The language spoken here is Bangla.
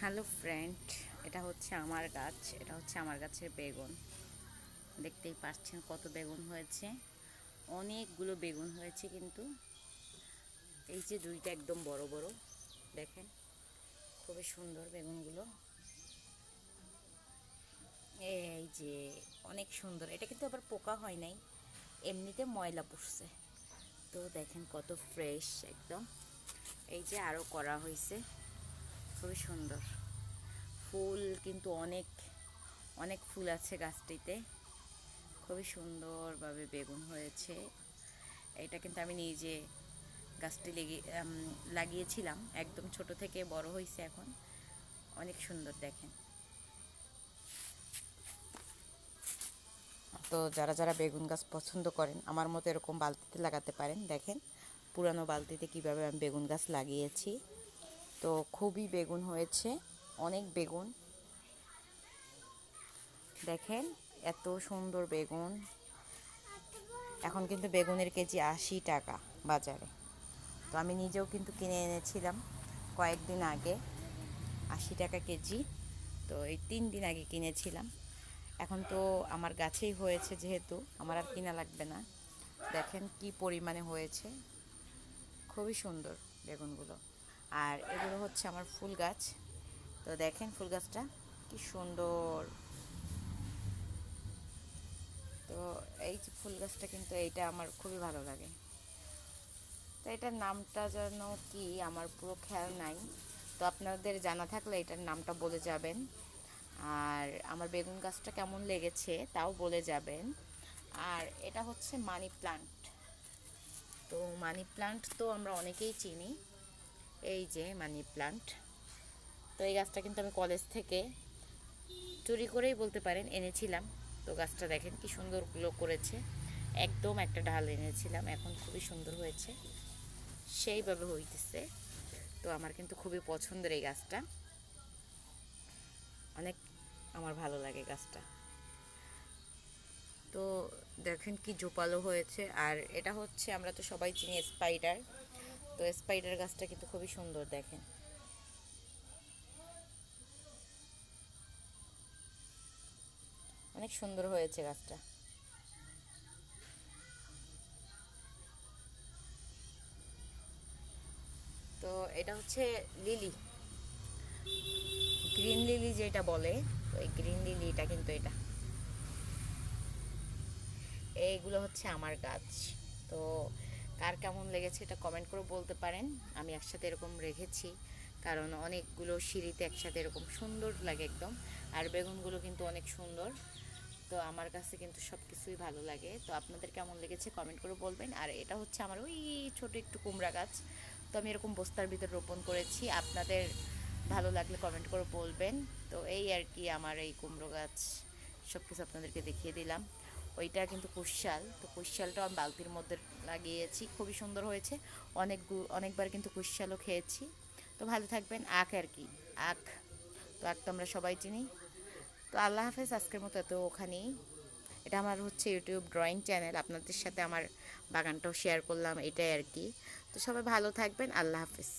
হ্যালো ফ্রেন্ড, এটা হচ্ছে আমার গাছ। এটা হচ্ছে আমার গাছের বেগুন। দেখতেই পাচ্ছেন কত বেগুন হয়েছে। অনেকগুলো বেগুন হয়েছে, কিন্তু এই যে দুইটা একদম বড় বড়, দেখেন খুবই সুন্দর বেগুনগুলো। এই যে অনেক সুন্দর। এটা কিন্তু আবার পোকা হয় নাই, এমনিতে ময়লা পড়ছে। তো দেখেন কত ফ্রেশ একদম। এই যে আরও করা হয়েছে, খুবই সুন্দর। ফুল কিন্তু অনেক অনেক ফুল আছে গাছটিতে। খুবই সুন্দরভাবে বেগুন হয়েছে। এটা কিন্তু আমি নিজে গাছটি লাগিয়েছিলাম, একদম ছোট থেকে বড় হয়েছে এখন। অনেক সুন্দর দেখেন। তো যারা যারা বেগুন গাছ পছন্দ করেন, আমার মতো এরকম বালতিতে লাগাতে পারেন। দেখেন পুরানো বালতিতে কিভাবে আমি বেগুন গাছ লাগিয়েছি। তো খুবই বেগুন হয়েছে, অনেক বেগুন। দেখেন এত সুন্দর বেগুন। এখন কিন্তু বেগুনের কেজি 80 টাকা বাজারে। তো আমি নিজেও কিন্তু কিনে এনেছিলাম কয়েকদিন আগে, 80 টাকা কেজি। তো এই 3 দিন আগে কিনেছিলাম। এখন তো আমার গাছেই হয়েছে, যেহেতু আমার আর কিনা লাগবে না। দেখেন কি পরিমাণে হয়েছে, খুবই সুন্দর বেগুনগুলো। আর এগুলো হচ্ছে আমার ফুল গাছ। তো দেখেন ফুল গাছটা কি সুন্দর। তো এই যে ফুল গাছটা, কিন্তু এইটা আমার খুবই ভালো লাগে। তো এটার নামটা যেন কি আমার পুরো খেয়াল নাই। তো আপনাদের জানা থাকলে এটার নামটা বলে যাবেন। আর আমার বেগুন গাছটা কেমন লেগেছে তাও বলে যাবেন। আর এটা হচ্ছে মানি প্লান্ট। তো মানি প্লান্ট তো আমরা অনেকেই চিনি। এই যে মানি প্লান্ট। তো এই গাছটা কিন্তু আমি কলেজ থেকে চুরি করেই বলতে পারেন এনেছিলাম। তো গাছটা দেখেন কি সুন্দর গ্লো করেছে। একদম একটা ডাল এনেছিলাম, এখন খুবই সুন্দর হয়েছে, সেইভাবে হইতেছে। তো আমার কিন্তু খুবই পছন্দের এই গাছটা, অনেক আমার ভালো লাগে গাছটা। তো দেখেন কি জোপালো হয়েছে। আর এটা হচ্ছে, আমরা তো সবাই চিনি স্পাইডার। তো স্পাইডার গাছটা কিন্তু খুবই সুন্দর দেখেন। অনেক সুন্দর হয়েছে গাছটা। তো এটা হচ্ছে লিলি, গ্রিন লিলি যেটা বলে। তো এই গ্রিন লিলিটা কিন্তু এটা, এইগুলো হচ্ছে আমার গাছ। তো কার কেমন লেগেছে এটা কমেন্ট করে বলতে পারেন। আমি একসাথে এরকম রেখেছি, কারণ অনেকগুলো সিঁড়িতে একসাথে এরকম সুন্দর লাগে একদম। আর বেগুনগুলো কিন্তু অনেক সুন্দর। তো আমার কাছে কিন্তু সব কিছুই ভালো লাগে। তো আপনাদের কেমন লেগেছে কমেন্ট করে বলবেন। আর এটা হচ্ছে আমার ওই ছোট একটু কুমড়া গাছ। তো আমি এরকম বস্তার ভিতর রোপণ করেছি। আপনাদের ভালো লাগলে কমেন্ট করে বলবেন। তো এই আর কি, আমার এই কুমড়ো গাছ সব কিছু আপনাদেরকে দেখিয়ে দিলাম। ওইটা কিন্তু কুশাল। তো কুশালটাও আমি বালতির মধ্যে লাগিয়েছি, খুবই সুন্দর হয়েছে। অনেকবার কিন্তু কুশালও খেয়েছি। তো ভালো থাকবেন। আখ আর কি, আখ। তো আখ তো আমরা সবাই চিনি। তো আল্লাহ হাফেজ, আজকের মতো এত ওখানেই। এটা আমার হচ্ছে ইউটিউব ড্রয়িং চ্যানেল, আপনাদের সাথে আমার বাগানটাও শেয়ার করলাম, এটাই আর কি। তো সবাই ভালো থাকবেন, আল্লাহ হাফেজ।